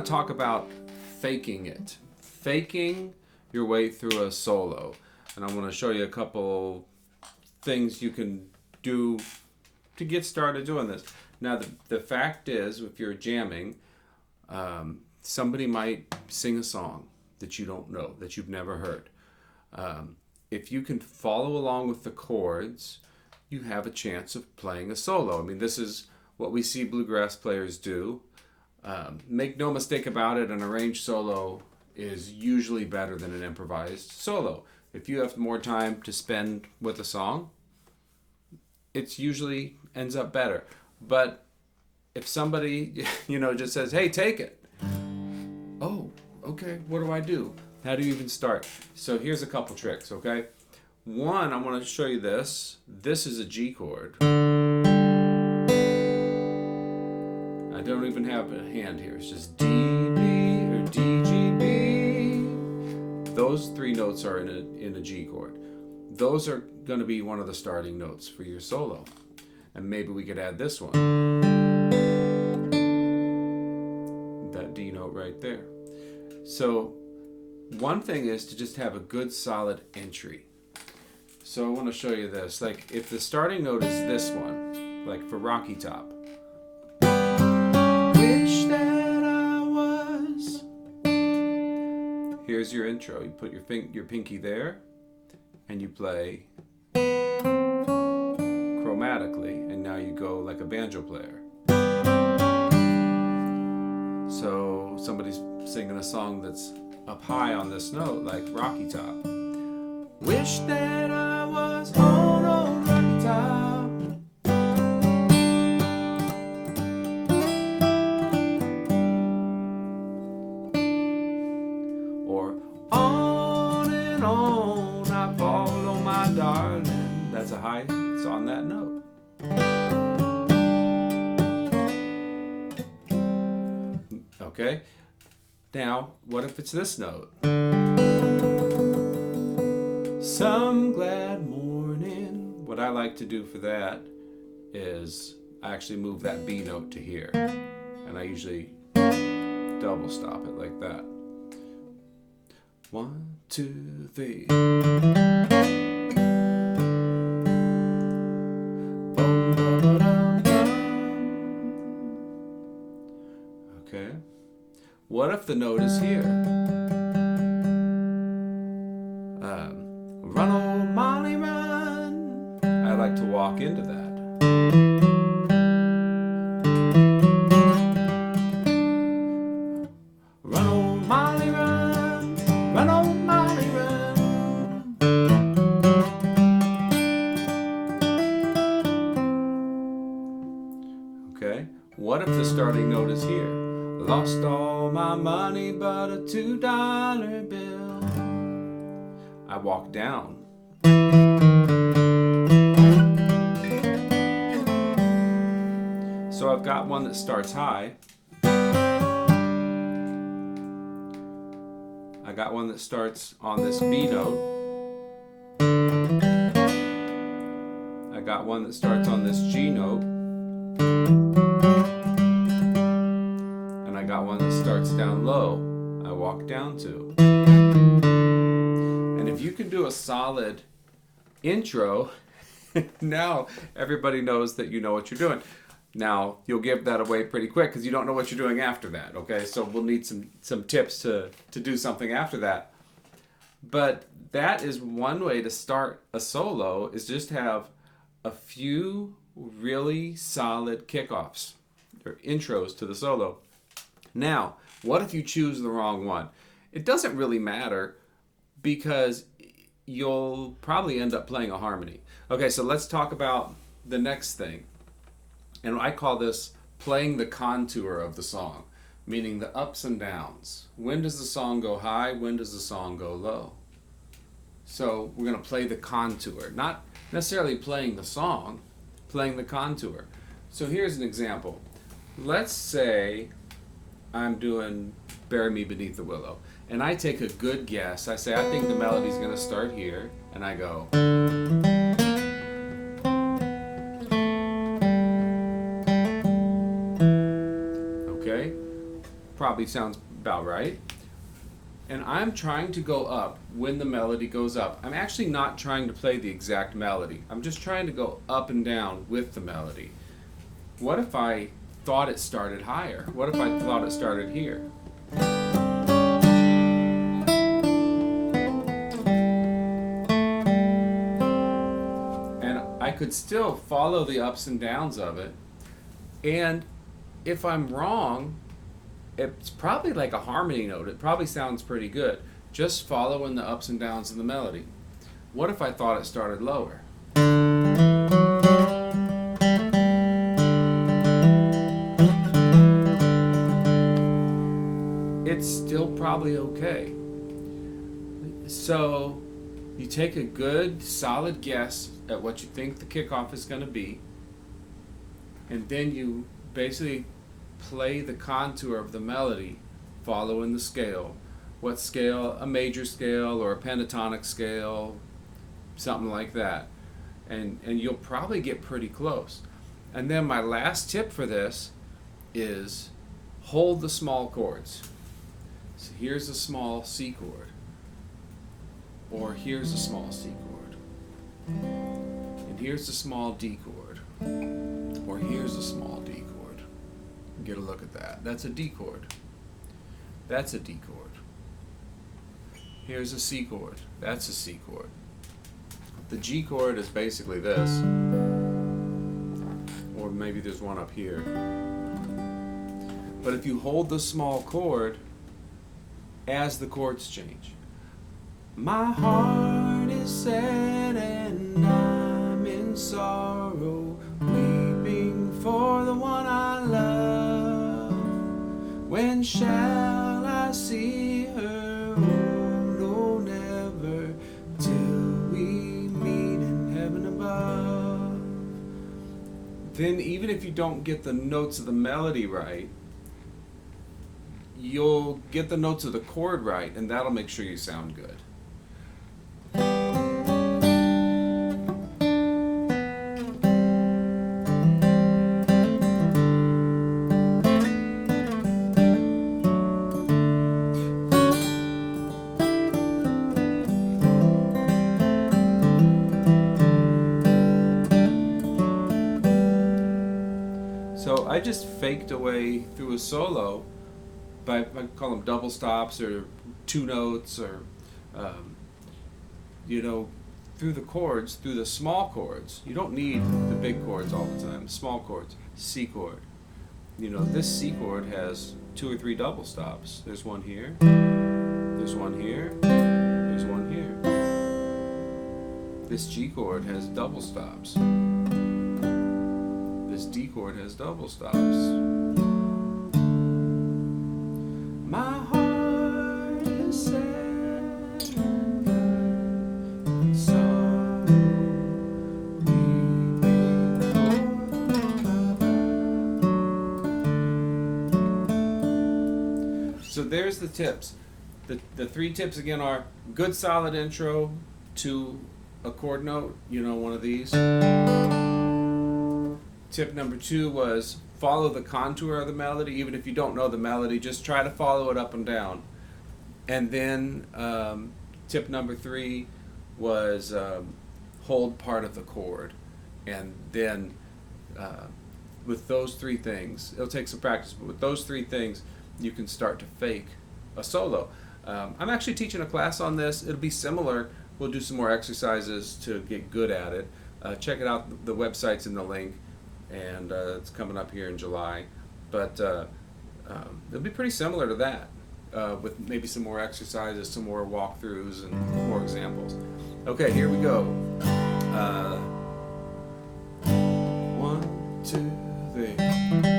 want to talk about faking it. Faking your way through a solo. And I want to show you a couple things you can do to get started doing this. Now, the fact is, if you're jamming, somebody might sing a song that you don't know, that you've never heard. If you can follow along with the chords, you have a chance of playing a solo. I mean, this is what we see bluegrass players do. Make no mistake about it, an arranged solo is usually better than an improvised solo. If you have more time to spend with a song, it usually ends up better. But if somebody, just says, hey, take it. Oh, okay, what do I do? How do you even start? So here's a couple tricks, okay? One, I want to show you this. This is a G chord. I don't even have a hand here. It's just D, B, or D, G, B. Those three notes are in a G chord. Those are going to be one of the starting notes for your solo. And maybe we could add this one. That D note right there. So one thing is to just have a good solid entry. So I want to show you this. Like if the starting note is this one, like for Rocky Top. Wish that I was. Here's your intro. You put your pinky there and you play chromatically, and now you go like a banjo player. So somebody's singing a song that's up high on this note, like Rocky Top. Wish that I was on old Rocky Top. Or on and on I follow my darling. That's a high, it's on that note. Okay, now what if it's this note? Some glad morning. What I like to do for that is I actually move that B note to here, and I usually double stop it like that. 1, 2, 3. Okay. What if the note is here? Run, old Molly, run. I like to walk into that. Run, old Molly, run. Run, old Molly, run. Okay. What if the starting note is here? Lost all my money but a $2 bill. I walk down. So I've got one that starts high. I got one that starts on this B note. I got one that starts on this G note. And I got one that starts down low. I walk down to. And if you can do a solid intro, now everybody knows that you know what you're doing. Now, you'll give that away pretty quick because you don't know what you're doing after that, okay? So we'll need some tips to do something after that. But that is one way to start a solo, is just have a few really solid kickoffs or intros to the solo. Now, what if you choose the wrong one? It doesn't really matter because you'll probably end up playing a harmony. Okay, so let's talk about the next thing. And I call this playing the contour of the song, meaning the ups and downs. When does the song go high? When does the song go low? So we're going to play the contour, not necessarily playing the song, playing the contour. So here's an example. Let's say I'm doing Bury Me Beneath the Willow, and I take a good guess. I say, I think the melody's going to start here, and I go. probably sounds about right. And I'm trying to go up when the melody goes up. I'm actually not trying to play the exact melody. I'm just trying to go up and down with the melody. What if I thought it started higher? What if I thought it started here? And I could still follow the ups and downs of it. And if I'm wrong, it's probably like a harmony note. It probably sounds pretty good. Just following the ups and downs of the melody. What if I thought it started lower? It's still probably okay. So you take a good, solid guess at what you think the kickoff is going to be, and then you basically play the contour of the melody following the scale. What scale? A major scale or a pentatonic scale, something like that. And you'll probably get pretty close. And then my last tip for this is hold the small chords. So here's a small C chord, or here's a small C chord, and here's a small D chord, or here's a small D chord. Get a look at that. That's a D chord. That's a D chord. Here's a C chord. That's a C chord. The G chord is basically this, or maybe there's one up here. But if you hold the small chord as the chords change, my heart is sad and I'm in sorrow, weeping for the one I love. When shall I see her? Oh, no, never, till we meet in heaven above. Then even if you don't get the notes of the melody right, you'll get the notes of the chord right, and that'll make sure you sound good. So I just faked away through a solo by, I call them double stops or two notes, or through the chords, through the small chords. You don't need the big chords all the time. Small chords. C chord. This C chord has 2 or 3 double stops. There's one here. There's one here. There's one here. This G chord has double stops. This D chord has double stops. My heart is sad and sorrow, weeping for. So there's the tips. The 3 tips again are good solid intro to a chord note, one of these. Tip number 2 was follow the contour of the melody. Even if you don't know the melody, just try to follow it up and down. And then tip number 3 was hold part of the chord. And then with those 3 things, it'll take some practice, but with those 3 things, you can start to fake a solo. I'm actually teaching a class on this. It'll be similar. We'll do some more exercises to get good at it. Check it out. The website's in the link. And it's coming up here in July, but it'll be pretty similar to that, with maybe some more exercises, some more walkthroughs, and more examples. Okay, here we go. 1, 2, 3.